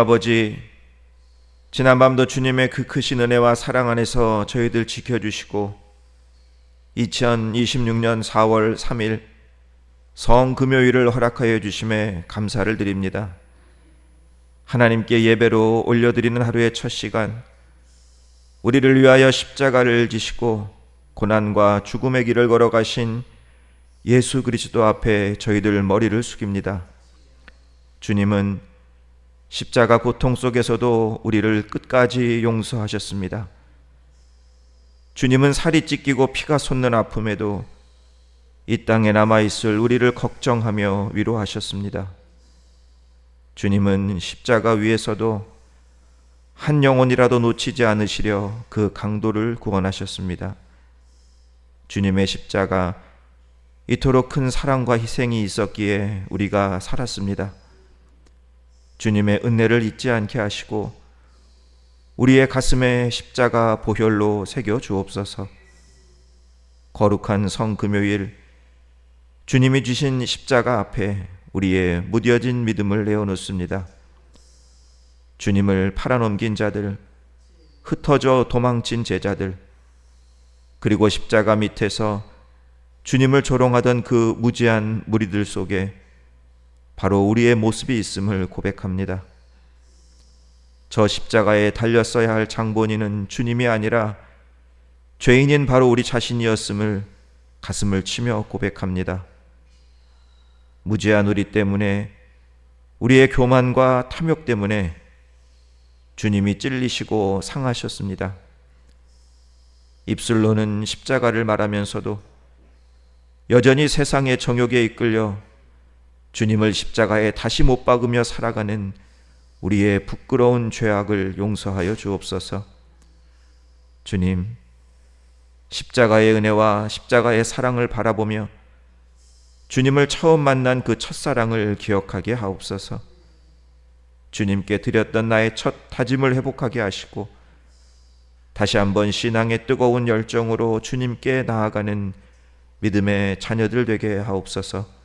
아버지, 지난밤도 주님의 그 크신 은혜와 사랑 안에서 저희들 지켜주시고 2026년 4월 3일 성금요일을 허락하여 주심에 감사를 드립니다. 하나님께 예배로 올려드리는 하루의 첫 시간, 우리를 위하여 십자가를 지시고 고난과 죽음의 길을 걸어가신 예수 그리스도 앞에 저희들 머리를 숙입니다. 주님은 십자가 고통 속에서도 우리를 끝까지 용서하셨습니다. 주님은 살이 찢기고 피가 솟는 아픔에도 이 땅에 남아있을 우리를 걱정하며 위로하셨습니다. 주님은 십자가 위에서도 한 영혼이라도 놓치지 않으시려 그 강도를 구원하셨습니다. 주님의 십자가, 이토록 큰 사랑과 희생이 있었기에 우리가 살았습니다. 주님의 은혜를 잊지 않게 하시고 우리의 가슴에 십자가 보혈로 새겨 주옵소서. 거룩한 성금요일, 주님이 주신 십자가 앞에 우리의 무뎌진 믿음을 내어놓습니다. 주님을 팔아넘긴 자들, 흩어져 도망친 제자들, 그리고 십자가 밑에서 주님을 조롱하던 그 무지한 무리들 속에 바로 우리의 모습이 있음을 고백합니다. 저 십자가에 달렸어야 할 장본인은 주님이 아니라 죄인인 바로 우리 자신이었음을 가슴을 치며 고백합니다. 무지한 우리 때문에, 우리의 교만과 탐욕 때문에 주님이 찔리시고 상하셨습니다. 입술로는 십자가를 말하면서도 여전히 세상의 정욕에 이끌려 주님을 십자가에 다시 못 박으며 살아가는 우리의 부끄러운 죄악을 용서하여 주옵소서. 주님, 십자가의 은혜와 십자가의 사랑을 바라보며 주님을 처음 만난 그 첫사랑을 기억하게 하옵소서. 주님께 드렸던 나의 첫 다짐을 회복하게 하시고 다시 한번 신앙의 뜨거운 열정으로 주님께 나아가는 믿음의 자녀들 되게 하옵소서.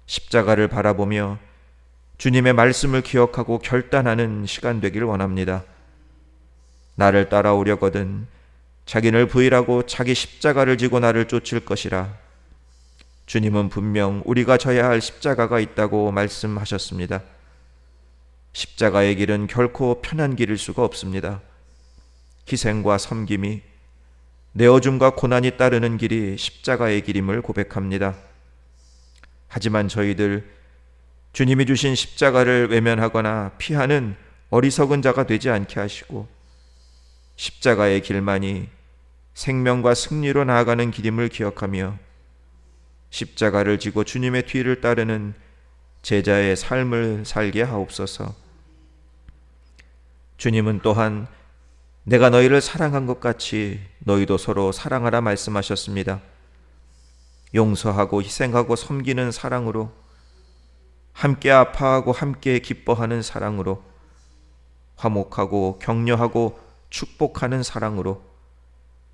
십자가를 바라보며 주님의 말씀을 기억하고 결단하는 시간 되기를 원합니다. 나를 따라오려거든 자기를 부인하고 자기 십자가를 지고 나를 쫓을 것이라. 주님은 분명 우리가 져야 할 십자가가 있다고 말씀하셨습니다. 십자가의 길은 결코 편한 길일 수가 없습니다. 희생과 섬김이, 내어줌과 고난이 따르는 길이 십자가의 길임을 고백합니다. 하지만 저희들 주님이 주신 십자가를 외면하거나 피하는 어리석은 자가 되지 않게 하시고 십자가의 길만이 생명과 승리로 나아가는 길임을 기억하며 십자가를 지고 주님의 뒤를 따르는 제자의 삶을 살게 하옵소서. 주님은 또한 내가 너희를 사랑한 것 같이 너희도 서로 사랑하라 말씀하셨습니다. 용서하고 희생하고 섬기는 사랑으로, 함께 아파하고 함께 기뻐하는 사랑으로, 화목하고 격려하고 축복하는 사랑으로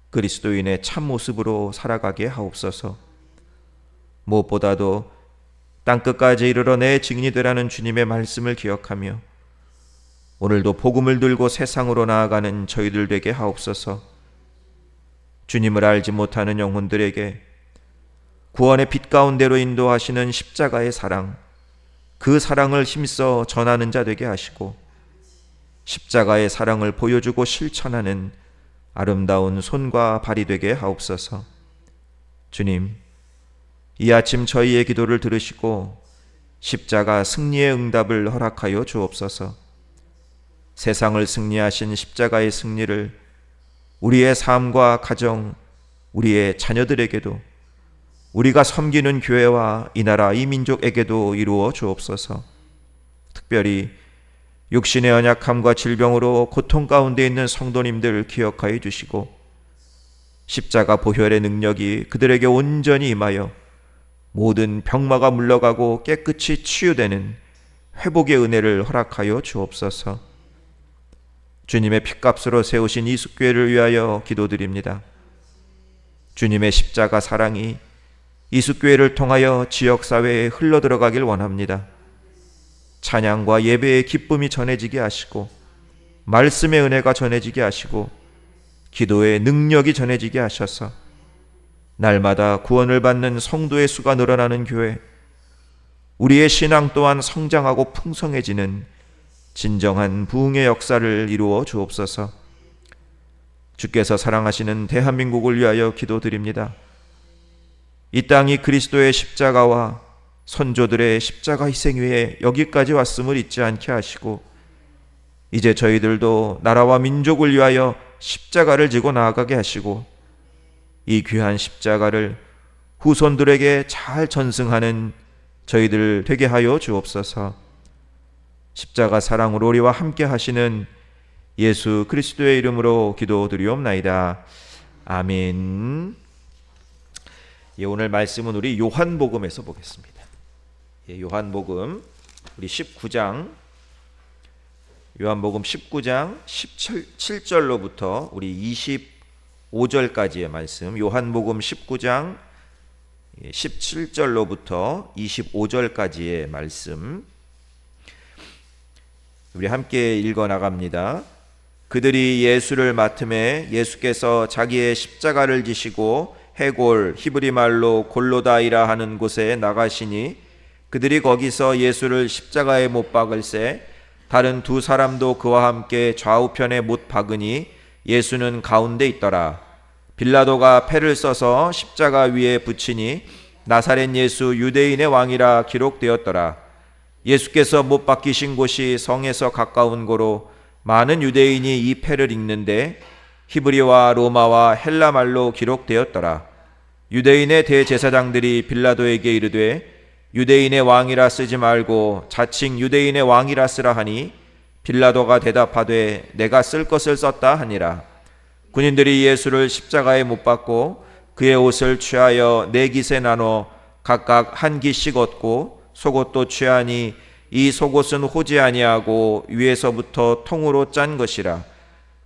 그리스도인의 참모습으로 살아가게 하옵소서. 무엇보다도 땅끝까지 이르러 내 증인이 되라는 주님의 말씀을 기억하며 오늘도 복음을 들고 세상으로 나아가는 저희들 되게 하옵소서. 주님을 알지 못하는 영혼들에게 구원의 빛 가운데로 인도하시는 십자가의 사랑, 그 사랑을 힘써 전하는 자 되게 하시고 십자가의 사랑을 보여주고 실천하는 아름다운 손과 발이 되게 하옵소서. 주님, 이 아침 저희의 기도를 들으시고 십자가 승리의 응답을 허락하여 주옵소서. 세상을 승리하신 십자가의 승리를 우리의 삶과 가정, 우리의 자녀들에게도, 우리가 섬기는 교회와 이 나라 이 민족에게도 이루어 주옵소서. 특별히 육신의 연약함과 질병으로 고통 가운데 있는 성도님들 기억하여 주시고 십자가 보혈의 능력이 그들에게 온전히 임하여 모든 병마가 물러가고 깨끗이 치유되는 회복의 은혜를 허락하여 주옵소서. 주님의 핏값으로 세우신 이숙교회를 위하여 기도드립니다. 주님의 십자가 사랑이 이숙교회를 통하여 지역사회에 흘러들어가길 원합니다. 찬양과 예배의 기쁨이 전해지게 하시고, 말씀의 은혜가 전해지게 하시고, 기도의 능력이 전해지게 하셔서 날마다 구원을 받는 성도의 수가 늘어나는 교회, 우리의 신앙 또한 성장하고 풍성해지는 진정한 부흥의 역사를 이루어 주옵소서. 주께서 사랑하시는 대한민국을 위하여 기도드립니다. 이 땅이 그리스도의 십자가와 선조들의 십자가 희생 위에 여기까지 왔음을 잊지 않게 하시고, 이제 저희들도 나라와 민족을 위하여 십자가를 지고 나아가게 하시고, 이 귀한 십자가를 후손들에게 잘 전승하는 저희들 되게 하여 주옵소서. 십자가 사랑으로 우리와 함께 하시는 예수 그리스도의 이름으로 기도드리옵나이다. 아멘. 오늘 말씀은 우리 요한복음에서 보겠습니다. 요한복음 우리 19장, 요한복음 19장 17절로부터 우리 25절까지의 말씀, 요한복음 19장 17절로부터 25절까지의 말씀 우리 함께 읽어 나갑니다. 그들이 예수를 맡음에 예수께서 자기의 십자가를 지시고 해골, 히브리 말로 골로다이라 하는 곳에 나가시니 그들이 거기서 예수를 십자가에 못 박을새 다른 두 사람도 그와 함께 좌우편에 못 박으니 예수는 가운데 있더라. 빌라도가 패를 써서 십자가 위에 붙이니 나사렛 예수 유대인의 왕이라 기록되었더라. 예수께서 못 박히신 곳이 성에서 가까운 고로 많은 유대인이 이 패를 읽는데 히브리와 로마와 헬라 말로 기록되었더라. 유대인의 대제사장들이 빌라도에게 이르되 유대인의 왕이라 쓰지 말고 자칭 유대인의 왕이라 쓰라 하니 빌라도가 대답하되 내가 쓸 것을 썼다 하니라. 군인들이 예수를 십자가에 못 박고 그의 옷을 취하여 네 깃에 나눠 각각 한 깃씩 얻고 속옷도 취하니 이 속옷은 호지 아니하고 위에서부터 통으로 짠 것이라.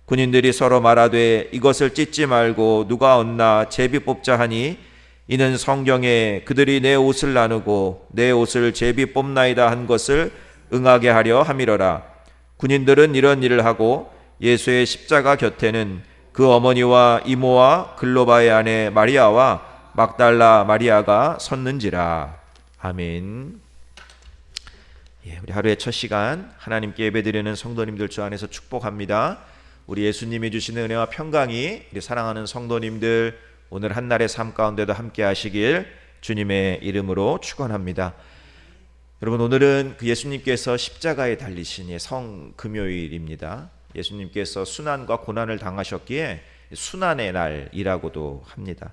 군인들이 서로 말하되 이것을 찢지 말고 누가 얻나 제비 뽑자 하니 이는 성경에 그들이 내 옷을 나누고 내 옷을 제비 뽑나이다 한 것을 응하게 하려 함이러라. 군인들은 이런 일을 하고 예수의 십자가 곁에는 그 어머니와 이모와 글로바의 아내 마리아와 막달라 마리아가 섰는지라. 아멘. 우리 하루의 첫 시간 하나님께 예배드리는 성도님들 주 안에서 축복합니다. 우리 예수님이 주시는 은혜와 평강이 우리 사랑하는 성도님들 오늘 한날의 삶 가운데도 함께 하시길 주님의 이름으로 축원합니다. 여러분, 오늘은 그 예수님께서 십자가에 달리신 성금요일입니다. 예수님께서 순환과 고난을 당하셨기에 순환의 날이라고도 합니다.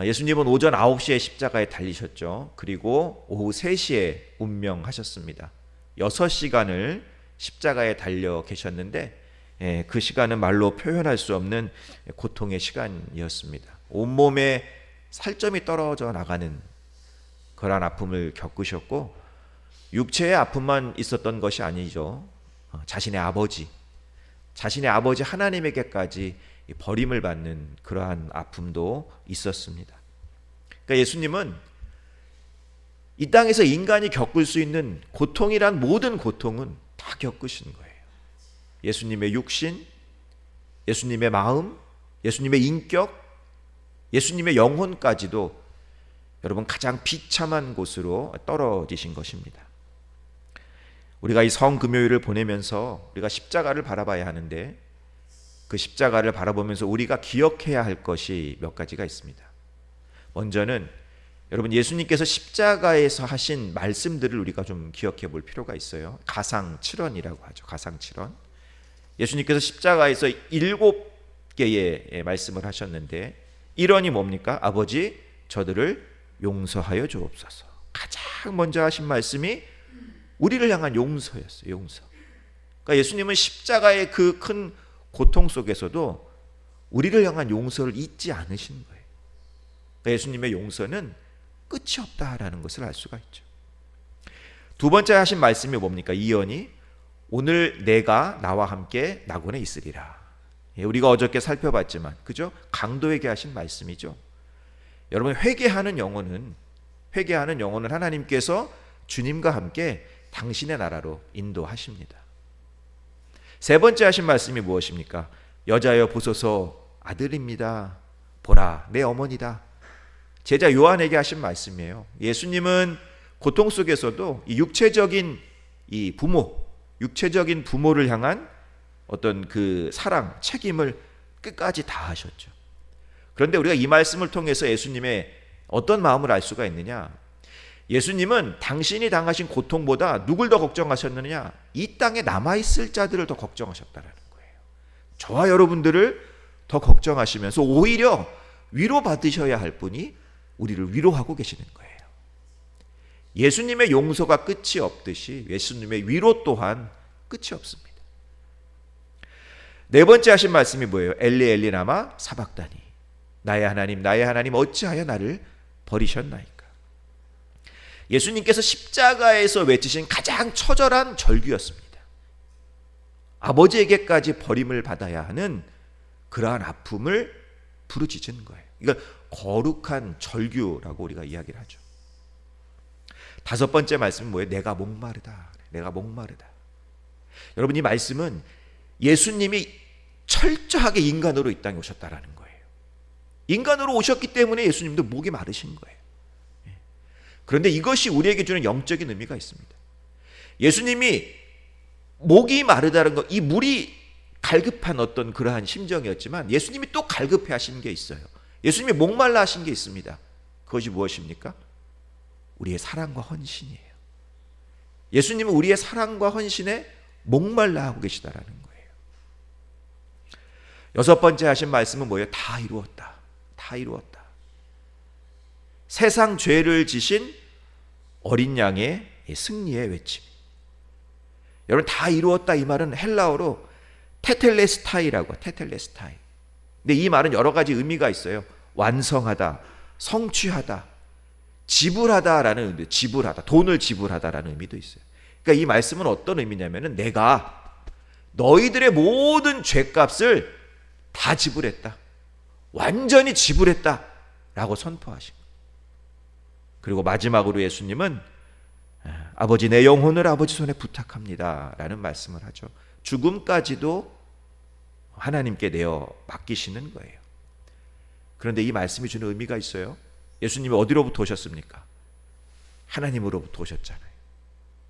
예수님은 오전 9시에 십자가에 달리셨죠. 그리고 오후 3시에 운명하셨습니다. 6시간을 십자가에 달려 계셨는데 그 시간은 말로 표현할 수 없는 고통의 시간이었습니다. 온몸에 살점이 떨어져 나가는 그런 아픔을 겪으셨고, 육체의 아픔만 있었던 것이 아니죠. 자신의 아버지 하나님에게까지 버림을 받는 그러한 아픔도 있었습니다. 그러니까 예수님은 이 땅에서 인간이 겪을 수 있는 고통이란 모든 고통은 다 겪으신 거예요. 예수님의 육신, 예수님의 마음, 예수님의 인격, 예수님의 영혼까지도 여러분 가장 비참한 곳으로 떨어지신 것입니다. 우리가 이 성금요일을 보내면서 우리가 십자가를 바라봐야 하는데, 그 십자가를 바라보면서 우리가 기억해야 할 것이 몇 가지가 있습니다. 먼저는 여러분, 예수님께서 십자가에서 하신 말씀들을 우리가 좀 기억해 볼 필요가 있어요. 가상칠언이라고 하죠. 가상칠언. 예수님께서 십자가에서 7개의 말씀을 하셨는데, 1원이 뭡니까? 아버지, 저들을 용서하여 주옵소서. 가장 먼저 하신 말씀이 우리를 향한 용서였어요. 용서. 그러니까 예수님은 십자가의 그 큰 고통 속에서도 우리를 향한 용서를 잊지 않으신 거예요. 그러니까 예수님의 용서는 끝이 없다라는 것을 알 수가 있죠. 두 번째 하신 말씀이 뭡니까? 이언이 오늘 내가 나와 함께 낙원에 있으리라. 우리가 어저께 살펴봤지만, 그죠? 강도에게 하신 말씀이죠. 여러분, 회개하는 영혼은 하나님께서 주님과 함께 당신의 나라로 인도하십니다. 세 번째 하신 말씀이 무엇입니까? 여자여 보소서 아들입니다. 보라 내 어머니다. 제자 요한에게 하신 말씀이에요. 예수님은 고통 속에서도 이 육체적인 이 부모, 육체적인 부모를 향한 어떤 그 사랑, 책임을 끝까지 다하셨죠. 그런데 우리가 이 말씀을 통해서 예수님의 어떤 마음을 알 수가 있느냐? 예수님은 당신이 당하신 고통보다 누굴 더 걱정하셨느냐? 이 땅에 남아있을 자들을 더 걱정하셨다는 거예요. 저와 여러분들을 더 걱정하시면서 오히려 위로받으셔야 할 분이 우리를 위로하고 계시는 거예요. 예수님의 용서가 끝이 없듯이 예수님의 위로 또한 끝이 없습니다. 네 번째 하신 말씀이 뭐예요? 엘리 엘리 라마 사박다니. 나의 하나님 어찌하여 나를 버리셨나이까. 예수님께서 십자가에서 외치신 가장 처절한 절규였습니다. 아버지에게까지 버림을 받아야 하는 그러한 아픔을 부르짖은 거예요. 이걸 거룩한 절규라고 우리가 이야기를 하죠. 다섯 번째 말씀은 뭐예요? 내가 목마르다. 내가 목마르다. 여러분, 이 말씀은 예수님이 철저하게 인간으로 이 땅에 오셨다라는 거예요. 인간으로 오셨기 때문에 예수님도 목이 마르신 거예요. 그런데 이것이 우리에게 주는 영적인 의미가 있습니다. 예수님이 목이 마르다는 것, 이 물이 갈급한 어떤 그러한 심정이었지만 예수님이 또 갈급해 하신 게 있어요. 예수님이 목말라 하신 게 있습니다. 그것이 무엇입니까? 우리의 사랑과 헌신이에요. 예수님은 우리의 사랑과 헌신에 목말라 하고 계시다라는 거예요. 여섯 번째 하신 말씀은 뭐예요? 다 이루었다. 다 이루었다. 세상 죄를 지신 어린 양의 승리의 외침. 여러분, 다 이루었다 이 말은 헬라어로 테텔레스타이라고, 테텔레스타이. 근데 이 말은 여러 가지 의미가 있어요. 완성하다, 성취하다, 지불하다라는 의미도, 지불하다, 돈을 지불하다라는 의미도 있어요. 그러니까 이 말씀은 어떤 의미냐면은 내가 너희들의 모든 죄값을 다 지불했다, 완전히 지불했다라고 선포하신 거예요. 그리고 마지막으로 예수님은 아버지 내 영혼을 아버지 손에 부탁합니다 라는 말씀을 하죠. 죽음까지도 하나님께 내어 맡기시는 거예요. 그런데 이 말씀이 주는 의미가 있어요. 예수님이 어디로부터 오셨습니까? 하나님으로부터 오셨잖아요.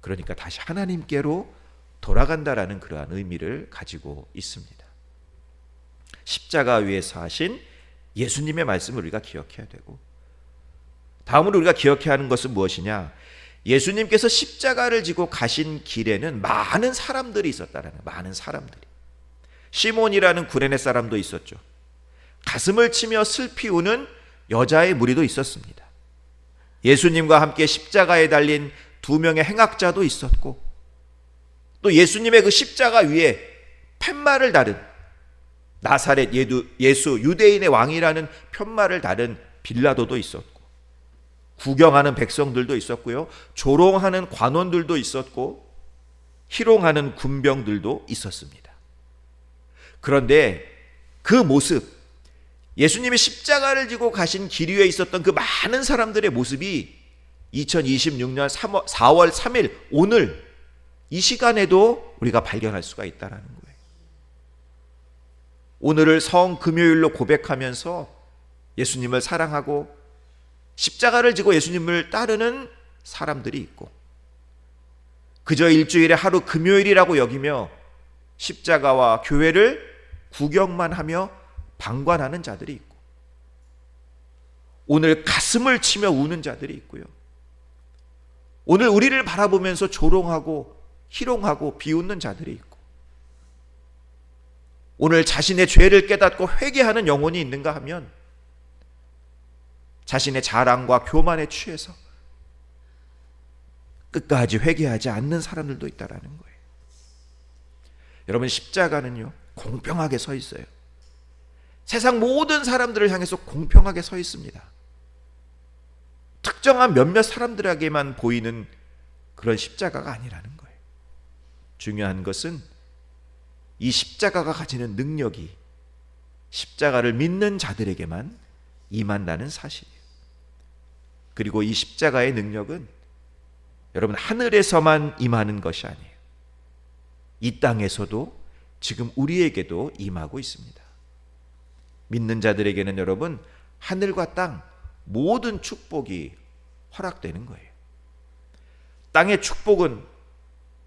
그러니까 다시 하나님께로 돌아간다라는 그러한 의미를 가지고 있습니다. 십자가 위에서 하신 예수님의 말씀을 우리가 기억해야 되고, 다음으로 우리가 기억해야 하는 것은 무엇이냐? 예수님께서 십자가를 지고 가신 길에는 많은 사람들이 있었다라는, 많은 사람들이. 시몬이라는 구레네 사람도 있었죠. 가슴을 치며 슬피 우는 여자의 무리도 있었습니다. 예수님과 함께 십자가에 달린 두 명의 행악자도 있었고, 또 예수님의 그 십자가 위에 팻말을 다른 나사렛 예수 유대인의 왕이라는 팻말을 다른 빌라도도 있었고, 구경하는 백성들도 있었고요, 조롱하는 관원들도 있었고, 희롱하는 군병들도 있었습니다. 그런데 그 모습, 예수님이 십자가를 지고 가신 길 위에 있었던 그 많은 사람들의 모습이 2026년 4월 3일 오늘 이 시간에도 우리가 발견할 수가 있다는 거예요. 오늘을 성금요일로 고백하면서 예수님을 사랑하고 십자가를 지고 예수님을 따르는 사람들이 있고, 그저 일주일에 하루 금요일이라고 여기며 십자가와 교회를 구경만 하며 방관하는 자들이 있고, 오늘 가슴을 치며 우는 자들이 있고요, 오늘 우리를 바라보면서 조롱하고 희롱하고 비웃는 자들이 있고, 오늘 자신의 죄를 깨닫고 회개하는 영혼이 있는가 하면 자신의 자랑과 교만에 취해서 끝까지 회개하지 않는 사람들도 있다라는 거예요. 여러분, 십자가는요 공평하게 서 있어요. 세상 모든 사람들을 향해서 공평하게 서 있습니다. 특정한 몇몇 사람들에게만 보이는 그런 십자가가 아니라는 거예요. 중요한 것은 이 십자가가 가지는 능력이 십자가를 믿는 자들에게만 임한다는 사실이에요. 그리고 이 십자가의 능력은 여러분, 하늘에서만 임하는 것이 아니에요. 이 땅에서도 지금 우리에게도 임하고 있습니다. 믿는 자들에게는 여러분, 하늘과 땅 모든 축복이 허락되는 거예요. 땅의 축복은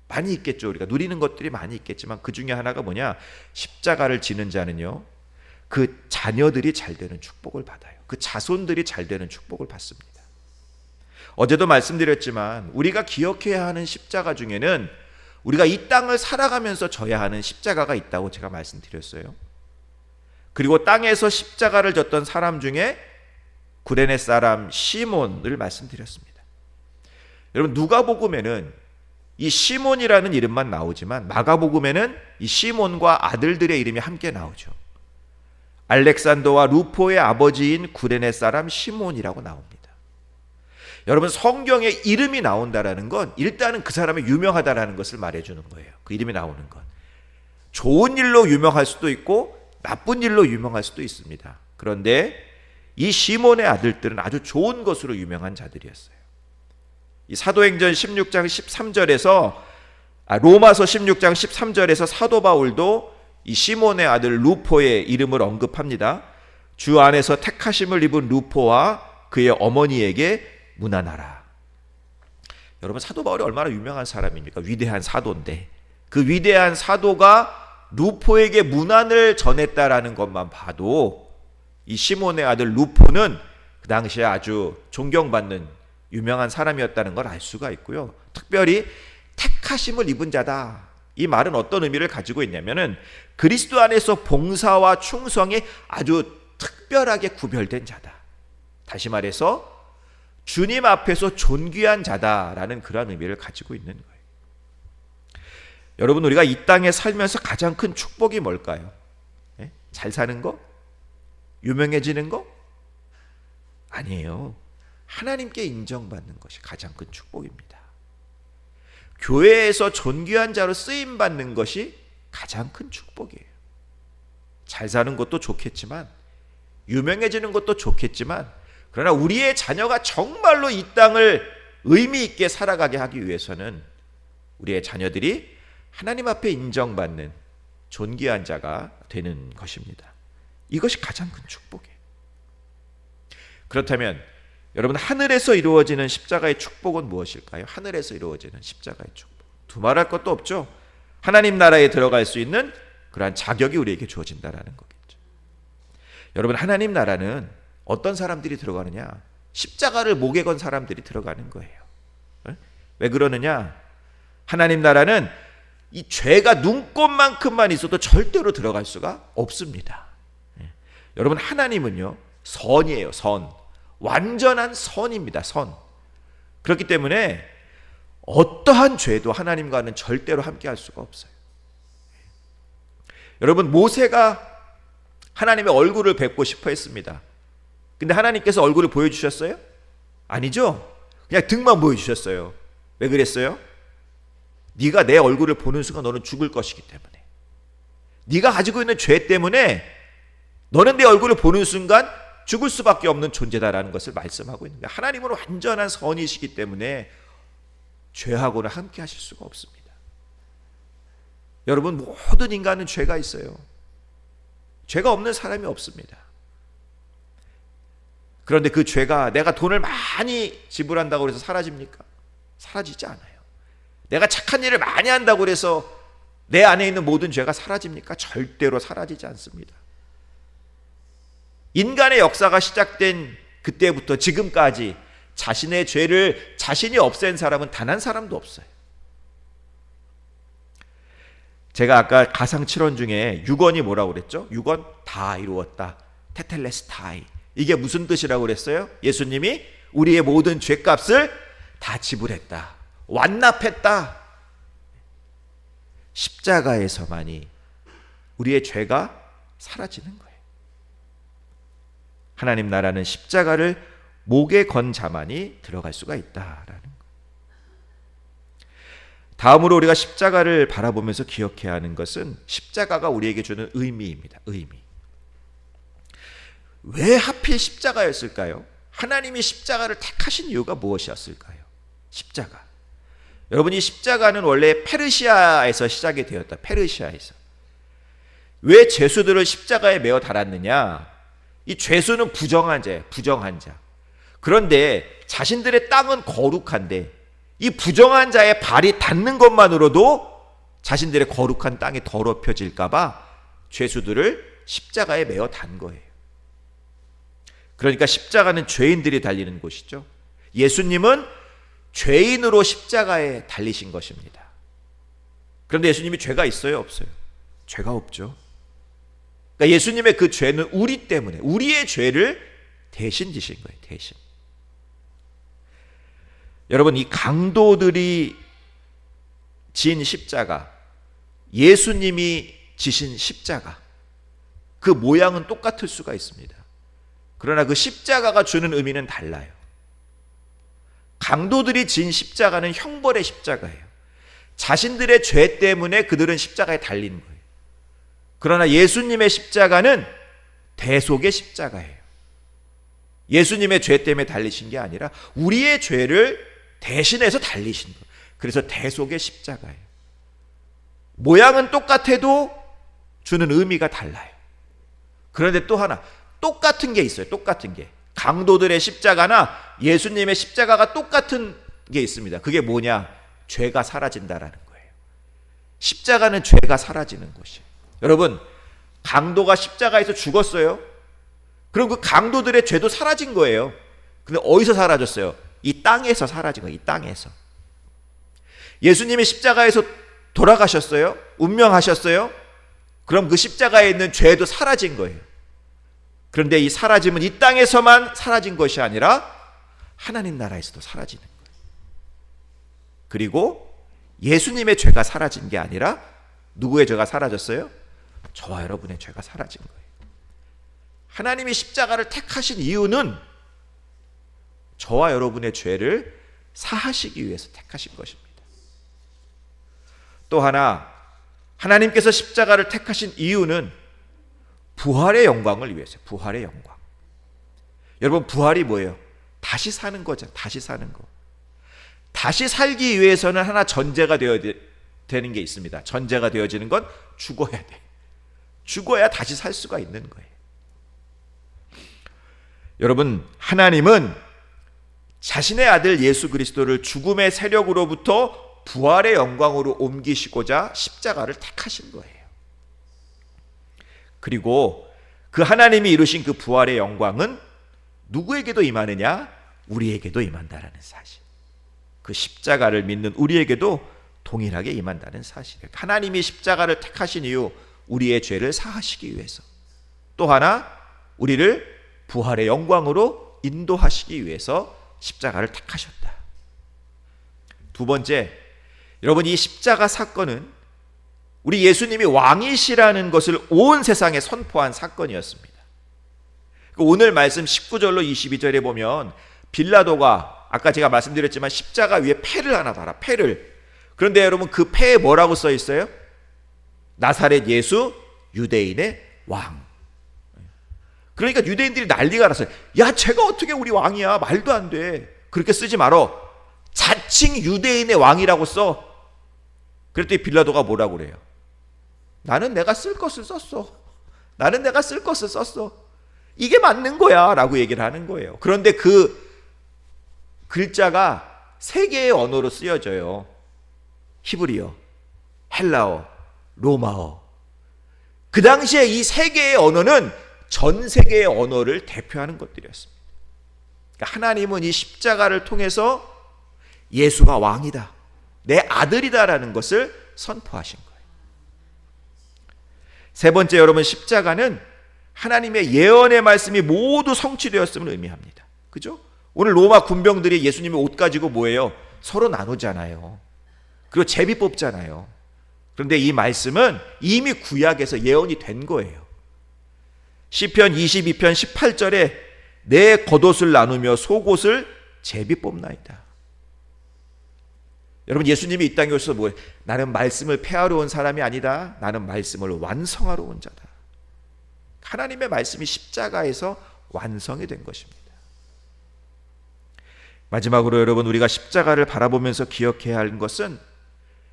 많이 있겠죠. 우리가 누리는 것들이 많이 있겠지만 그 중에 하나가 뭐냐? 십자가를 지는 자는요, 그 자녀들이 잘 되는 축복을 받아요. 그 자손들이 잘 되는 축복을 받습니다. 어제도 말씀드렸지만 우리가 기억해야 하는 십자가 중에는 우리가 이 땅을 살아가면서 져야 하는 십자가가 있다고 제가 말씀드렸어요. 그리고 땅에서 십자가를 졌던 사람 중에 구레네 사람 시몬을 말씀드렸습니다. 여러분, 누가복음에는 이 시몬이라는 이름만 나오지만 마가복음에는 이 시몬과 아들들의 이름이 함께 나오죠. 알렉산더와 루포의 아버지인 구레네 사람 시몬이라고 나옵니다. 여러분, 성경에 이름이 나온다라는 건 일단은 그 사람이 유명하다라는 것을 말해주는 거예요. 그 이름이 나오는 건 좋은 일로 유명할 수도 있고 나쁜 일로 유명할 수도 있습니다. 그런데 이 시몬의 아들들은 아주 좋은 것으로 유명한 자들이었어요. 이 사도행전 16장 13절에서 로마서 16장 13절에서 사도 바울도 이 시몬의 아들 루포의 이름을 언급합니다. 주 안에서 택하심을 입은 루포와 그의 어머니에게 문안하라. 여러분, 사도 바울이 얼마나 유명한 사람입니까? 위대한 사도인데 그 위대한 사도가 루포에게 문안을 전했다라는 것만 봐도 이 시몬의 아들 루포는 그 당시에 아주 존경받는 유명한 사람이었다는 걸 알 수가 있고요. 특별히 택하심을 입은 자다. 이 말은 어떤 의미를 가지고 있냐면은 그리스도 안에서 봉사와 충성이 아주 특별하게 구별된 자다. 다시 말해서 주님 앞에서 존귀한 자다라는 그런 의미를 가지고 있는 거예요. 여러분, 우리가 이 땅에 살면서 가장 큰 축복이 뭘까요? 잘 사는 거? 유명해지는 거? 아니에요. 하나님께 인정받는 것이 가장 큰 축복입니다. 교회에서 존귀한 자로 쓰임받는 것이 가장 큰 축복이에요. 잘 사는 것도 좋겠지만, 유명해지는 것도 좋겠지만, 그러나 우리의 자녀가 정말로 이 땅을 의미 있게 살아가게 하기 위해서는 우리의 자녀들이 하나님 앞에 인정받는 존귀한 자가 되는 것입니다. 이것이 가장 큰 축복이에요. 그렇다면 여러분, 하늘에서 이루어지는 십자가의 축복은 무엇일까요? 하늘에서 이루어지는 십자가의 축복, 두말할 것도 없죠. 하나님 나라에 들어갈 수 있는 그러한 자격이 우리에게 주어진다라는 거겠죠. 여러분, 하나님 나라는 어떤 사람들이 들어가느냐? 십자가를 목에 건 사람들이 들어가는 거예요. 왜 그러느냐? 하나님 나라는 이 죄가 눈꼽만큼만 있어도 절대로 들어갈 수가 없습니다. 여러분, 하나님은요, 선이에요. 선. 완전한 선입니다. 선. 그렇기 때문에 어떠한 죄도 하나님과는 절대로 함께 할 수가 없어요. 여러분, 모세가 하나님의 얼굴을 뵙고 싶어 했습니다. 근데 하나님께서 얼굴을 보여주셨어요? 아니죠. 그냥 등만 보여주셨어요. 왜 그랬어요? 네가 내 얼굴을 보는 순간 너는 죽을 것이기 때문에, 네가 가지고 있는 죄 때문에 너는 내 얼굴을 보는 순간 죽을 수밖에 없는 존재다라는 것을 말씀하고 있는 거예요. 하나님은 완전한 선이시기 때문에 죄하고는 함께 하실 수가 없습니다. 여러분, 모든 인간은 죄가 있어요. 죄가 없는 사람이 없습니다. 그런데 그 죄가 내가 돈을 많이 지불한다고 해서 사라집니까? 사라지지 않아요. 내가 착한 일을 많이 한다고 해서 내 안에 있는 모든 죄가 사라집니까? 절대로 사라지지 않습니다. 인간의 역사가 시작된 그때부터 지금까지 자신의 죄를 자신이 없앤 사람은 단 한 사람도 없어요. 제가 아까 가상칠언 중에 6원이 뭐라고 그랬죠? 6원 다 이루었다. 테텔레스타이. 이게 무슨 뜻이라고 그랬어요? 예수님이 우리의 모든 죄값을 다 지불했다. 완납했다. 십자가에서만이 우리의 죄가 사라지는 거예요. 하나님 나라는 십자가를 목에 건 자만이 들어갈 수가 있다라는 거예요. 다음으로 우리가 십자가를 바라보면서 기억해야 하는 것은 십자가가 우리에게 주는 의미입니다. 의미. 왜 하필 십자가였을까요? 하나님이 십자가를 택하신 이유가 무엇이었을까요? 십자가. 여러분, 이 십자가는 원래 페르시아에서 시작이 되었다. 페르시아에서. 왜 죄수들을 십자가에 메어 달았느냐? 이 죄수는 부정한 자예요. 부정한 자. 그런데 자신들의 땅은 거룩한데 이 부정한 자의 발이 닿는 것만으로도 자신들의 거룩한 땅이 더럽혀질까 봐 죄수들을 십자가에 메어 단 거예요. 그러니까 십자가는 죄인들이 달리는 곳이죠. 예수님은 죄인으로 십자가에 달리신 것입니다. 그런데 예수님이 죄가 있어요? 없어요? 죄가 없죠. 그러니까 예수님의 그 죄는 우리 때문에, 우리의 죄를 대신 지신 거예요. 대신. 여러분, 이 강도들이 진 십자가, 예수님이 지신 십자가, 그 모양은 똑같을 수가 있습니다. 그러나 그 십자가가 주는 의미는 달라요. 강도들이 진 십자가는 형벌의 십자가예요. 자신들의 죄 때문에 그들은 십자가에 달린 거예요. 그러나 예수님의 십자가는 대속의 십자가예요. 예수님의 죄 때문에 달리신 게 아니라 우리의 죄를 대신해서 달리신 거예요. 그래서 대속의 십자가예요. 모양은 똑같아도 주는 의미가 달라요. 그런데 또 하나, 똑같은 게 있어요. 똑같은 게. 강도들의 십자가나 예수님의 십자가가 똑같은 게 있습니다. 그게 뭐냐? 죄가 사라진다라는 거예요. 십자가는 죄가 사라지는 것이에요. 여러분, 강도가 십자가에서 죽었어요. 그럼 그 강도들의 죄도 사라진 거예요. 근데 어디서 사라졌어요? 이 땅에서 사라진 거예요. 이 땅에서. 예수님이 십자가에서 돌아가셨어요. 운명하셨어요. 그럼 그 십자가에 있는 죄도 사라진 거예요. 그런데 이 사라짐은 이 땅에서만 사라진 것이 아니라 하나님 나라에서도 사라지는 거예요. 그리고 예수님의 죄가 사라진 게 아니라 누구의 죄가 사라졌어요? 저와 여러분의 죄가 사라진 거예요. 하나님이 십자가를 택하신 이유는 저와 여러분의 죄를 사하시기 위해서 택하신 것입니다. 또 하나, 하나님께서 십자가를 택하신 이유는 부활의 영광을 위해서. 부활의 영광. 여러분, 부활이 뭐예요? 다시 사는 거죠. 다시 사는 거. 다시 살기 위해서는 하나 전제가 되는 게 있습니다. 전제가 되어지는 건 죽어야 돼. 죽어야 다시 살 수가 있는 거예요. 여러분, 하나님은 자신의 아들 예수 그리스도를 죽음의 세력으로부터 부활의 영광으로 옮기시고자 십자가를 택하신 거예요. 그리고 그 하나님이 이루신 그 부활의 영광은 누구에게도 임하느냐? 우리에게도 임한다라는 사실. 그 십자가를 믿는 우리에게도 동일하게 임한다는 사실이에요. 하나님이 십자가를 택하신 이유, 우리의 죄를 사하시기 위해서. 또 하나, 우리를 부활의 영광으로 인도하시기 위해서 십자가를 택하셨다. 두 번째, 여러분, 이 십자가 사건은 우리 예수님이 왕이시라는 것을 온 세상에 선포한 사건이었습니다. 오늘 말씀 19절로 22절에 보면 빌라도가 아까 제가 말씀드렸지만 십자가 위에 패를 하나 달아. 패를. 그런데 여러분, 그 패에 뭐라고 써 있어요? 나사렛 예수 유대인의 왕. 그러니까 유대인들이 난리가 났어요. 야, 쟤가 어떻게 우리 왕이야? 말도 안 돼. 그렇게 쓰지 말어. 자칭 유대인의 왕이라고 써. 그랬더니 빌라도가 뭐라고 그래요? 나는 내가 쓸 것을 썼어. 나는 내가 쓸 것을 썼어. 이게 맞는 거야 라고 얘기를 하는 거예요. 그런데 그 글자가 세 개의 언어로 쓰여져요. 히브리어, 헬라어, 로마어. 그 당시에 이 세 개의 언어는 전 세계의 언어를 대표하는 것들이었습니다. 그러니까 하나님은 이 십자가를 통해서 예수가 왕이다, 내 아들이다라는 것을 선포하신 거예요. 세 번째, 여러분, 십자가는 하나님의 예언의 말씀이 모두 성취되었음을 의미합니다. 그죠? 오늘 로마 군병들이 예수님의 옷 가지고 뭐예요? 서로 나누잖아요. 그리고 제비 뽑잖아요. 그런데 이 말씀은 이미 구약에서 예언이 된 거예요. 시편 22편 18절에 내 겉옷을 나누며 속옷을 제비 뽑나이다. 여러분, 예수님이 이 땅에 오셔서 뭐예요? 나는 말씀을 폐하러 온 사람이 아니다. 나는 말씀을 완성하러 온 자다. 하나님의 말씀이 십자가에서 완성이 된 것입니다. 마지막으로 여러분, 우리가 십자가를 바라보면서 기억해야 하는 것은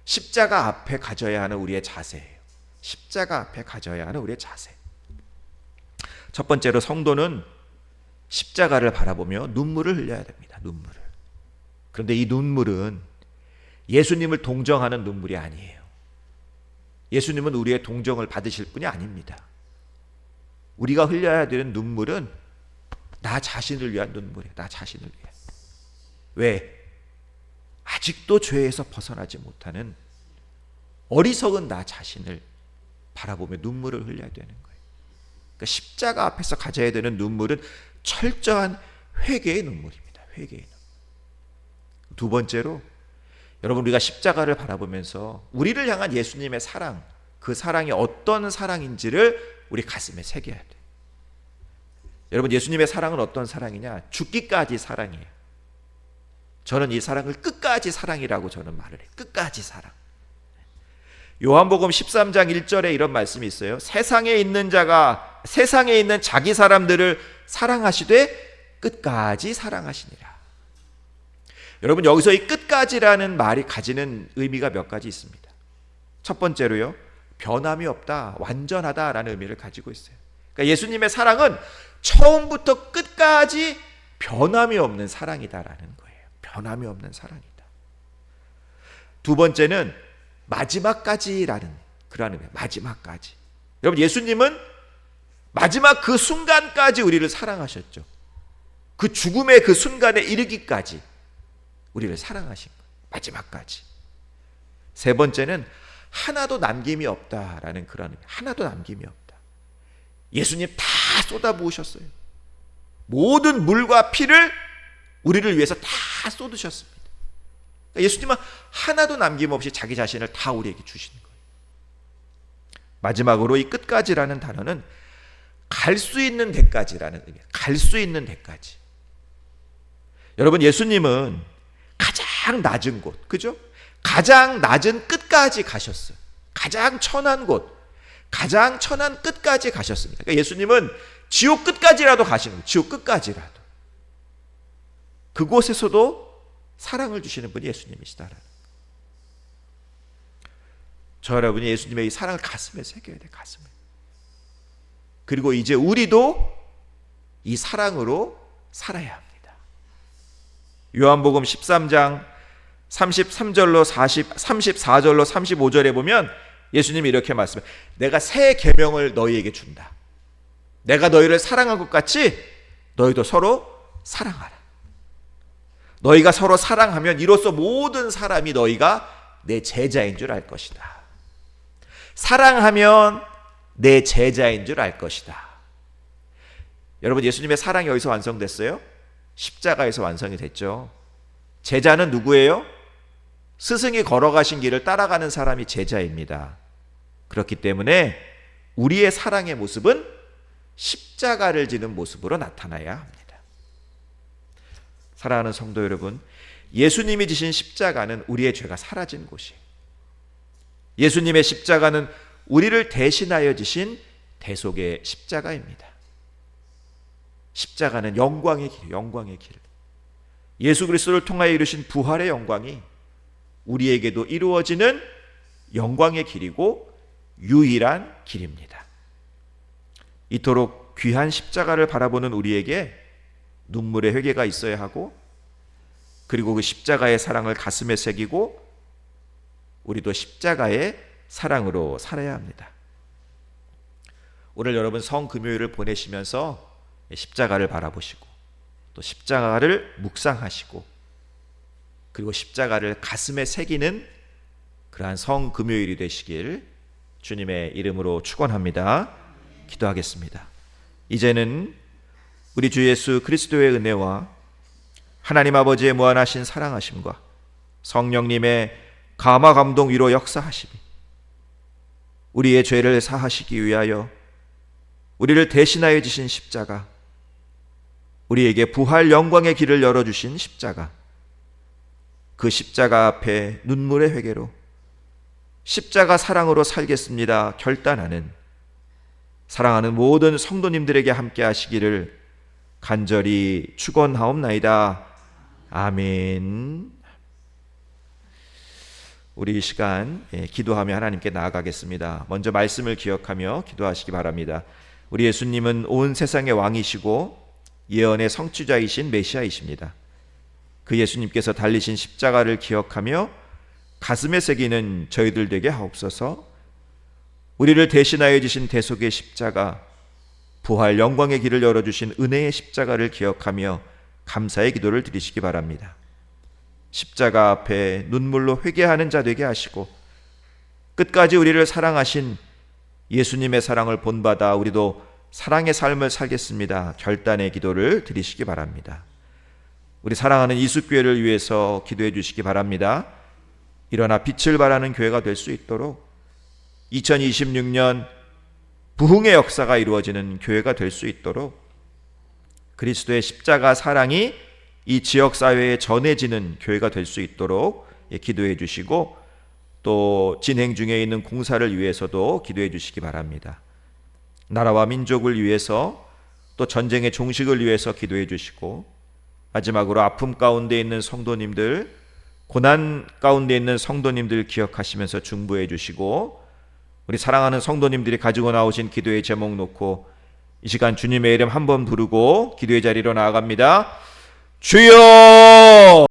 십자가 앞에 가져야 하는 우리의 자세예요. 십자가 앞에 가져야 하는 우리의 자세. 첫 번째로 성도는 십자가를 바라보며 눈물을 흘려야 됩니다. 눈물을. 그런데 이 눈물은 예수님을 동정하는 눈물이 아니에요. 예수님은 우리의 동정을 받으실 분이 아닙니다. 우리가 흘려야 되는 눈물은 나 자신을 위한 눈물이에요. 나 자신을 위한. 왜? 아직도 죄에서 벗어나지 못하는 어리석은 나 자신을 바라보며 눈물을 흘려야 되는 거예요. 그러니까 십자가 앞에서 가져야 되는 눈물은 철저한 회개의 눈물입니다. 회개의 눈물. 두 번째로, 여러분, 우리가 십자가를 바라보면서 우리를 향한 예수님의 사랑, 그 사랑이 어떤 사랑인지를 우리 가슴에 새겨야 돼요. 여러분, 예수님의 사랑은 어떤 사랑이냐? 죽기까지 사랑이에요. 저는 이 사랑을 끝까지 사랑이라고 저는 말을 해요. 끝까지 사랑. 요한복음 13장 1절에 이런 말씀이 있어요. 세상에 있는 자가 세상에 있는 자기 사람들을 사랑하시되 끝까지 사랑하시니라. 여러분, 여기서 이 끝까지라는 말이 가지는 의미가 몇 가지 있습니다. 첫 번째로요, 변함이 없다, 완전하다라는 의미를 가지고 있어요. 그러니까 예수님의 사랑은 처음부터 끝까지 변함이 없는 사랑이다라는 거예요. 변함이 없는 사랑이다. 두 번째는 마지막까지라는 그런 의미. 마지막까지. 여러분, 예수님은 마지막 그 순간까지 우리를 사랑하셨죠. 그 죽음의 그 순간에 이르기까지 우리를 사랑하신 거예요. 마지막까지. 세 번째는 하나도 남김이 없다라는 그런 의미. 하나도 남김이 없다. 예수님 다 쏟아부으셨어요. 모든 물과 피를 우리를 위해서 다 쏟으셨습니다. 예수님은 하나도 남김없이 자기 자신을 다 우리에게 주시는 거예요. 마지막으로 이 끝까지라는 단어는 갈 수 있는 데까지라는 의미예요. 갈 수 있는 데까지. 여러분, 예수님은 가장 낮은 곳, 그죠? 가장 낮은 끝까지 가셨어요. 가장 천한 곳, 가장 천한 끝까지 가셨습니다. 그러니까 예수님은 지옥 끝까지라도 가시는 거예요. 지옥 끝까지라도. 그곳에서도 사랑을 주시는 분이 예수님이시다라는 거예요. 저 여러분이 예수님의 이 사랑을 가슴에 새겨야 돼요. 가슴에. 그리고 이제 우리도 이 사랑으로 살아야 합니다. 요한복음 13장 33절로 34절로 35절에 보면 예수님이 이렇게 말씀해요. 내가 새 계명을 너희에게 준다. 내가 너희를 사랑한 것 같이 너희도 서로 사랑하라. 너희가 서로 사랑하면 이로써 모든 사람이 너희가 내 제자인 줄 알 것이다. 사랑하면 내 제자인 줄 알 것이다. 여러분, 예수님의 사랑이 어디서 완성됐어요? 십자가에서 완성이 됐죠. 제자는 누구예요? 스승이 걸어가신 길을 따라가는 사람이 제자입니다. 그렇기 때문에 우리의 사랑의 모습은 십자가를 지는 모습으로 나타나야 합니다. 사랑하는 성도 여러분, 예수님이 지신 십자가는 우리의 죄가 사라진 곳이에요. 예수님의 십자가는 우리를 대신하여 지신 대속의 십자가입니다. 십자가는 영광의 길, 영광의 길. 예수 그리스도를 통하여 이루신 부활의 영광이 우리에게도 이루어지는 영광의 길이고 유일한 길입니다. 이토록 귀한 십자가를 바라보는 우리에게 눈물의 회개가 있어야 하고, 그리고 그 십자가의 사랑을 가슴에 새기고 우리도 십자가의 사랑으로 살아야 합니다. 오늘 여러분 성금요일을 보내시면서 십자가를 바라보시고 또 십자가를 묵상하시고 그리고 십자가를 가슴에 새기는 그러한 성금요일이 되시길 주님의 이름으로 축원합니다. 기도하겠습니다. 이제는 우리 주 예수 그리스도의 은혜와 하나님 아버지의 무한하신 사랑하심과 성령님의 감화 감동 위로 역사하심이 우리의 죄를 사하시기 위하여 우리를 대신하여 지신 십자가, 우리에게 부활 영광의 길을 열어주신 십자가, 그 십자가 앞에 눈물의 회개로 십자가 사랑으로 살겠습니다 결단하는 사랑하는 모든 성도님들에게 함께 하시기를 간절히 축원하옵나이다. 아멘. 우리 이 시간 기도하며 하나님께 나아가겠습니다. 먼저 말씀을 기억하며 기도하시기 바랍니다. 우리 예수님은 온 세상의 왕이시고 예언의 성취자이신 메시아이십니다. 그 예수님께서 달리신 십자가를 기억하며 가슴에 새기는 저희들 되게 하옵소서. 우리를 대신하여 주신 대속의 십자가, 부활 영광의 길을 열어주신 은혜의 십자가를 기억하며 감사의 기도를 드리시기 바랍니다. 십자가 앞에 눈물로 회개하는 자 되게 하시고 끝까지 우리를 사랑하신 예수님의 사랑을 본받아 우리도 사랑의 삶을 살겠습니다. 결단의 기도를 드리시기 바랍니다. 우리 사랑하는 이숙교회를 위해서 기도해 주시기 바랍니다. 일어나 빛을 발하는 교회가 될 수 있도록 2026년 부흥의 역사가 이루어지는 교회가 될 수 있도록 그리스도의 십자가 사랑이 이 지역사회에 전해지는 교회가 될 수 있도록 기도해 주시고 또 진행 중에 있는 공사를 위해서도 기도해 주시기 바랍니다. 나라와 민족을 위해서 또 전쟁의 종식을 위해서 기도해 주시고 마지막으로 아픔 가운데 있는 성도님들, 고난 가운데 있는 성도님들 기억하시면서 중보해 주시고 우리 사랑하는 성도님들이 가지고 나오신 기도의 제목 놓고 이 시간 주님의 이름 한 번 부르고 기도의 자리로 나아갑니다. 주여!